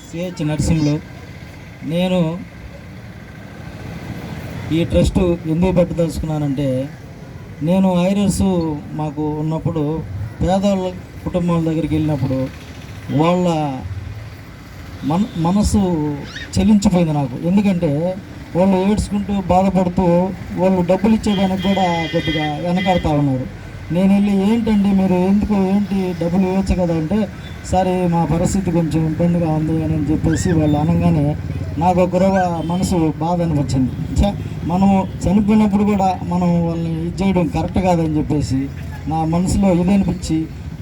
CH నర్సింగ్లో. నేను ఈ trust ఎందుకు పెట్టదలుచుకున్నానంటే, నేను ఐరస్ మాకు ఉన్నప్పుడు పేదవాళ్ళ కుటుంబాల దగ్గరికి వెళ్ళినప్పుడు వాళ్ళ మనసు చెల్లించిపోయింది నాకు. ఎందుకంటే వాళ్ళు ఏడ్చుకుంటూ బాధపడుతూ వాళ్ళు డబ్బులు ఇచ్చేదానికి కూడా కొద్దిగా వెనకాడుతూ ఉన్నారు. నేను వెళ్ళి ఏంటండి మీరు ఏంటి డబ్బులు ఇవ్వచ్చు కదా అంటే, సరే మా పరిస్థితి కొంచెం ఇబ్బందిగా ఉంది అని చెప్పేసి వాళ్ళు అనగానే నాకు ఒక మనసు బాధ అనిపించింది. మనము చనిపోయినప్పుడు కూడా మనం వాళ్ళని ఇది చేయడం కరెక్ట్ కాదని చెప్పేసి నా మనసులో ఇది అనిపించి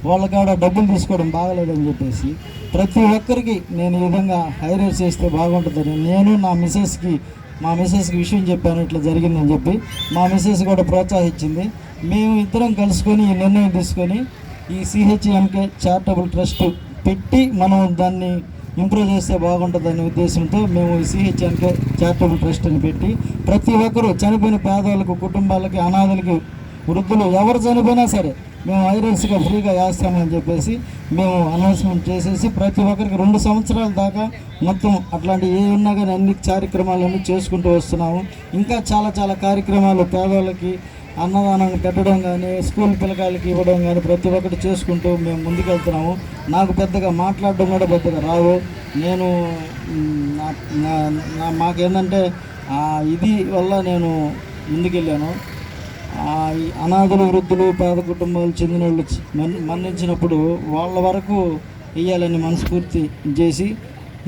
వాళ్ళ కాడ డబ్బులు తీసుకోవడం బాగలేదని చెప్పేసి ప్రతి ఒక్కరికి నేను ఈ విధంగా హైరేట్ చేస్తే బాగుంటుందని నేను మా మిస్సెస్కి విషయం చెప్పాను, ఇట్లా జరిగిందని చెప్పి. మా మిస్సెస్ కూడా ప్రోత్సహించింది. మేము ఇద్దరం కలుసుకొని ఈ నిర్ణయం తీసుకొని ఈ సిహెచ్ఎంకే చారిటబుల్ ట్రస్ట్ పెట్టి మనం దాన్ని ఇంప్రూవ్ చేస్తే బాగుంటుందనే ఉద్దేశంతో మేము ఈ సిహెచ్ఎంకే చారిటబుల్ ట్రస్ట్ అని పెట్టి ప్రతి ఒక్కరూ చనిపోయిన పేదవాళ్ళకు, కుటుంబాలకి, అనాథలకి, వృద్ధులు ఎవరు చనిపోయినా సరే మేము ఐరన్స్గా ఫ్రీగా వేస్తామని చెప్పేసి మేము అనౌన్స్మెంట్ చేసేసి ప్రతి ఒక్కరికి 2 సంవత్సరాల దాకా మొత్తం అట్లాంటి ఏ ఉన్నా కానీ అన్ని కార్యక్రమాలన్నీ చేసుకుంటూ వస్తున్నాము. ఇంకా చాలా కార్యక్రమాలు పేదవాళ్ళకి అన్నదానం పెట్టడం కానీ, స్కూల్ పిల్లకాయలకి ఇవ్వడం కానీ ప్రతి ఒక్కటి చేసుకుంటూ మేము ముందుకెళ్తున్నాము. నాకు పెద్దగా మాట్లాడడం కూడా పెద్దగా రావు. నేను మాకేంటంటే ఇది వల్ల నేను ముందుకెళ్ళాను. అనాథులు, వృద్ధులు, పేద కుటుంబాలు చెందిన వాళ్ళు మరణించినప్పుడు వాళ్ళ వరకు ఇవ్వాలని మనస్ఫూర్తి చేసి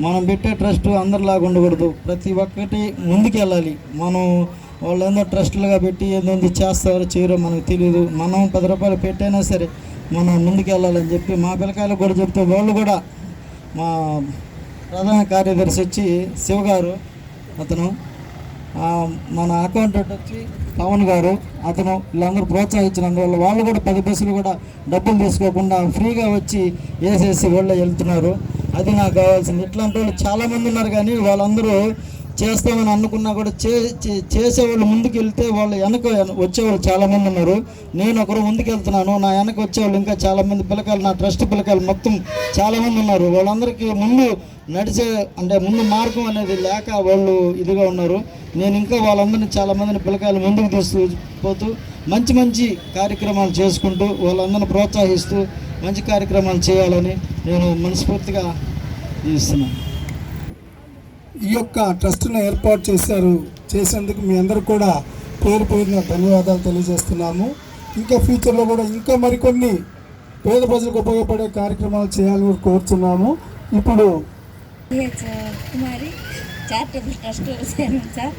మనం పెట్టే ట్రస్ట్ అందరిలాగా ఉండకూడదు. ప్రతి ఒక్కటి ముందుకెళ్ళాలి. మనం వాళ్ళు ఏందో ట్రస్టులుగా పెట్టి ఏందో చేస్తారో చేయరో మనకు తెలియదు. మనం 10 రూపాయలు పెట్టైనా సరే మనం ముందుకెళ్ళాలని చెప్పి మా పిల్లకాయలకు కూడా చెప్తే వాళ్ళు కూడా మా ప్రధాన కార్యదర్శి వచ్చి శివ గారు, అతను మన అకౌంటెంట్ వచ్చి పవన్ గారు, అతను వీళ్ళందరూ ప్రోత్సహించినందువల్ల వాళ్ళు కూడా 10 బస్సులు కూడా డబ్బులు తీసుకోకుండా ఫ్రీగా వచ్చి వేసేసి వాళ్ళే వెళ్తున్నారు. అది నాకు కావాల్సింది. ఇట్లాంటి వాళ్ళు చాలామంది ఉన్నారు కానీ వాళ్ళందరూ చేస్తామని అనుకున్నా కూడా చేసేవాళ్ళు ముందుకు వెళ్తే వాళ్ళు వెనక వచ్చేవాళ్ళు చాలామంది ఉన్నారు. నేను ఒకరు ముందుకు వెళ్తున్నాను, నా వెనక వచ్చేవాళ్ళు ఇంకా చాలామంది పిల్లకాయలు, నా ట్రస్ట్ పిల్లకాయలు మొత్తం చాలామంది ఉన్నారు. వాళ్ళందరికీ ముందు ముందు మార్గం అనేది లేక వాళ్ళు ఇదిగా ఉన్నారు. నేను ఇంకా వాళ్ళందరినీ చాలామందిని పిల్లకాయలు ముందుకు తీసుకుపోతూ మంచి కార్యక్రమాలు చేసుకుంటూ వాళ్ళందరినీ ప్రోత్సహిస్తూ మంచి కార్యక్రమాలు చేయాలని నేను మనస్ఫూర్తిగా జీవిస్తున్నాను. ఈ యొక్క ట్రస్ట్ను ఏర్పాటు చేసేందుకు మీ అందరూ కూడా పేరున ధన్యవాదాలు తెలియజేస్తున్నాము. ఇంకా ఫ్యూచర్లో కూడా ఇంకా మరికొన్ని పేద ప్రజలకు ఉపయోగపడే కార్యక్రమాలు చేయాలని కోరుతున్నాము. ఇప్పుడు కుమారి చారిటబుల్ ట్రస్ట్ సార్,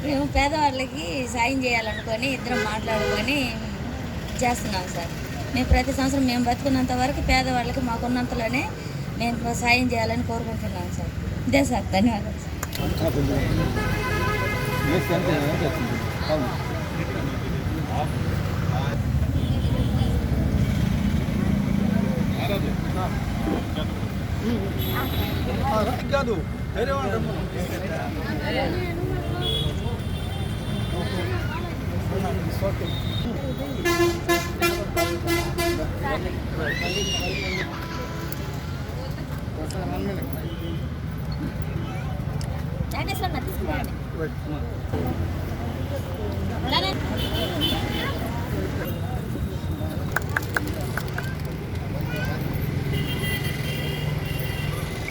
మేము పేదవాళ్ళకి సాయం చేయాలనుకొని ఇద్దరం మాట్లాడుకొని చేస్తున్నాం సార్. మేము ప్రతి సంవత్సరం మేము బతుకున్నంత వరకు పేదవాళ్ళకి మాకున్నంతలోనే మేము సాయం చేయాలని కోరుకుంటున్నాం సార్. ఇదే సార్, ధన్యవాదాలు కాదు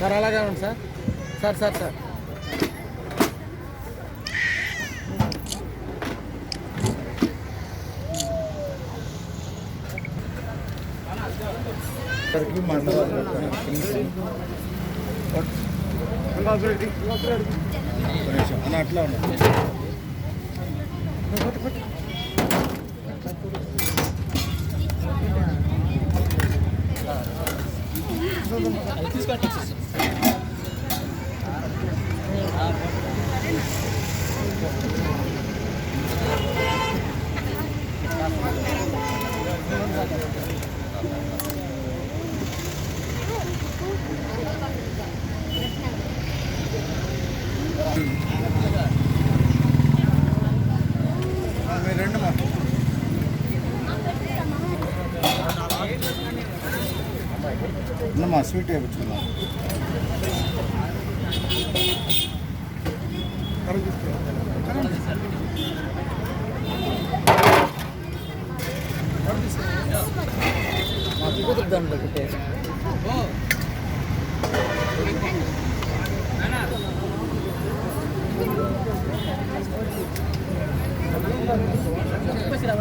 సార్ అలాగే ఉంది సార్. సార్ అట్లా ఉన్నా స్వీట్ వేయించుకున్నాం. దాంట్లో పెట్టేసి చెప్పేసి